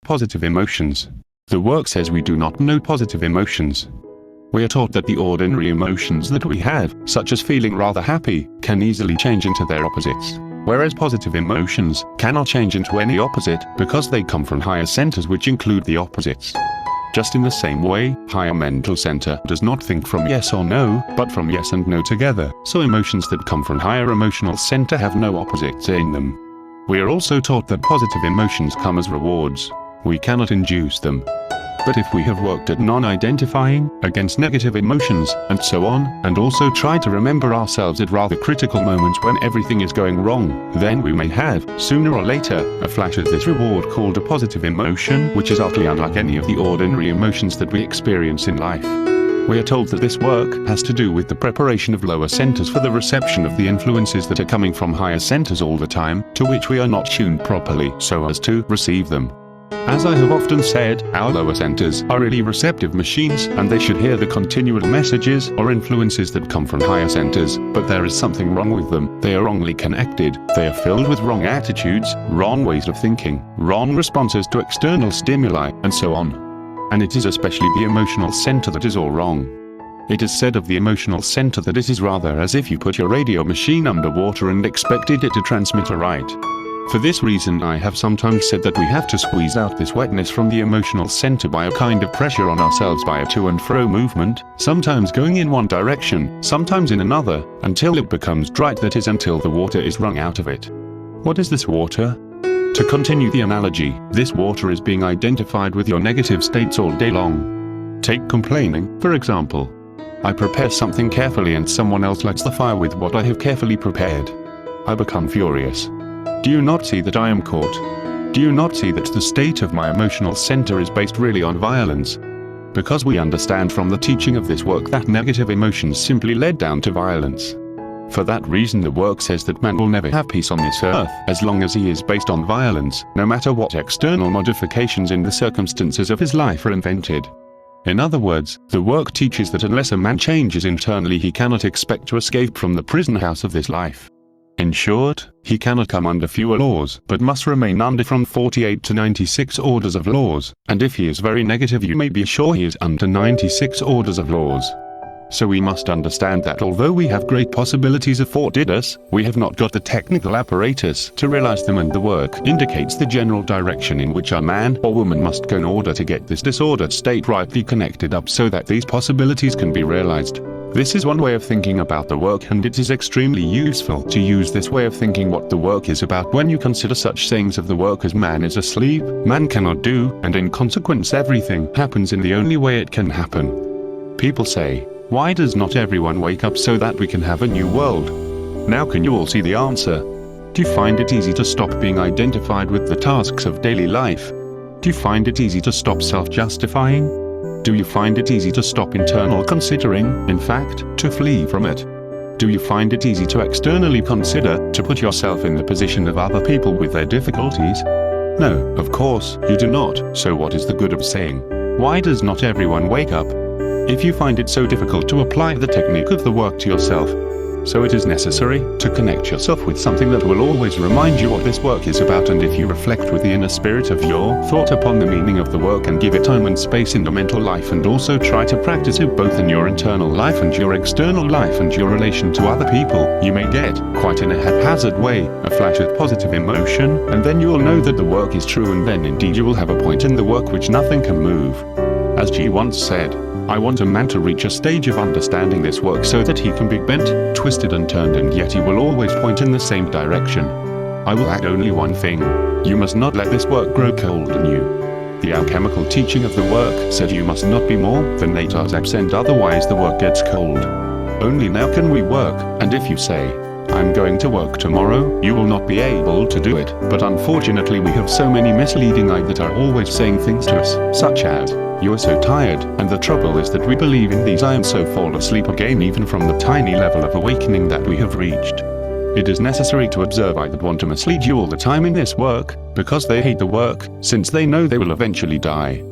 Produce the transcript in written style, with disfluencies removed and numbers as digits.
Positive emotions. The work says we do not know positive emotions. We are taught that the ordinary emotions that we have, such as feeling rather happy, can easily change into their opposites. Whereas positive emotions cannot change into any opposite because they come from higher centers which include the opposites. Just in the same way, higher mental center does not think from yes or no, but from yes and no together, so emotions that come from higher emotional center have no opposites in them. We are also taught that positive emotions come as rewards. We cannot induce them. But if we have worked at non-identifying against negative emotions, and so on, and also try to remember ourselves at rather critical moments when everything is going wrong, then we may have, sooner or later, a flash of this reward called a positive emotion, which is utterly unlike any of the ordinary emotions that we experience in life. We are told that this work has to do with the preparation of lower centers for the reception of the influences that are coming from higher centers all the time, to which we are not tuned properly so as to receive them. As I have often said, our lower centers are really receptive machines, and they should hear the continual messages or influences that come from higher centers, but there is something wrong with them. They are wrongly connected, they are filled with wrong attitudes, wrong ways of thinking, wrong responses to external stimuli, and so on. And it is especially the emotional center that is all wrong. It is said of the emotional center that it is rather as if you put your radio machine underwater and expected it to transmit a right. For this reason I have sometimes said that we have to squeeze out this wetness from the emotional center by a kind of pressure on ourselves by a to and fro movement, sometimes going in one direction, sometimes in another, until it becomes dry, that is until the water is wrung out of it. What is this water? To continue the analogy, this water is being identified with your negative states all day long. Take complaining, for example. I prepare something carefully and someone else lights the fire with what I have carefully prepared. I become furious. Do you not see that I am caught? Do you not see that the state of my emotional center is based really on violence? Because we understand from the teaching of this work that negative emotions simply led down to violence. For that reason the work says that man will never have peace on this earth as long as he is based on violence, no matter what external modifications in the circumstances of his life are invented. In other words, the work teaches that unless a man changes internally he cannot expect to escape from the prison house of this life. In short, he cannot come under fewer laws, but must remain under from 48 to 96 orders of laws, and if he is very negative you may be sure he is under 96 orders of laws. So we must understand that although we have great possibilities afforded us, we have not got the technical apparatus to realize them, and the work indicates the general direction in which a man or woman must go in order to get this disordered state rightly connected up so that these possibilities can be realized. This is one way of thinking about the work, and it is extremely useful to use this way of thinking what the work is about when you consider such sayings of the work as man is asleep, man cannot do, and in consequence everything happens in the only way it can happen. People say, why does not everyone wake up so that we can have a new world? Now can you all see the answer? Do you find it easy to stop being identified with the tasks of daily life? Do you find it easy to stop self-justifying? Do you find it easy to stop internal considering, in fact, to flee from it? Do you find it easy to externally consider, to put yourself in the position of other people with their difficulties? No, of course, you do not, so what is the good of saying, why does not everyone wake up? If you find it so difficult to apply the technique of the work to yourself, so it is necessary to connect yourself with something that will always remind you what this work is about, and if you reflect with the inner spirit of your thought upon the meaning of the work and give it time and space in the mental life, and also try to practice it both in your internal life and your external life and your relation to other people, you may get, quite in a haphazard way, a flash of positive emotion, and then you will know that the work is true, and then indeed you will have a point in the work which nothing can move. As G once said, I want a man to reach a stage of understanding this work so that he can be bent, twisted and turned, and yet he will always point in the same direction. I will add only one thing. You must not let this work grow cold in you. The alchemical teaching of the work said you must not be more than natars absent, otherwise the work gets cold. Only now can we work, and if you say, I'm going to work tomorrow, you will not be able to do it, but unfortunately we have so many misleading eyes that are always saying things to us, such as, you are so tired, and the trouble is that we believe in these I and so fall asleep again even from the tiny level of awakening that we have reached. It is necessary to observe I that want to mislead you all the time in this work, because they hate the work, since they know they will eventually die.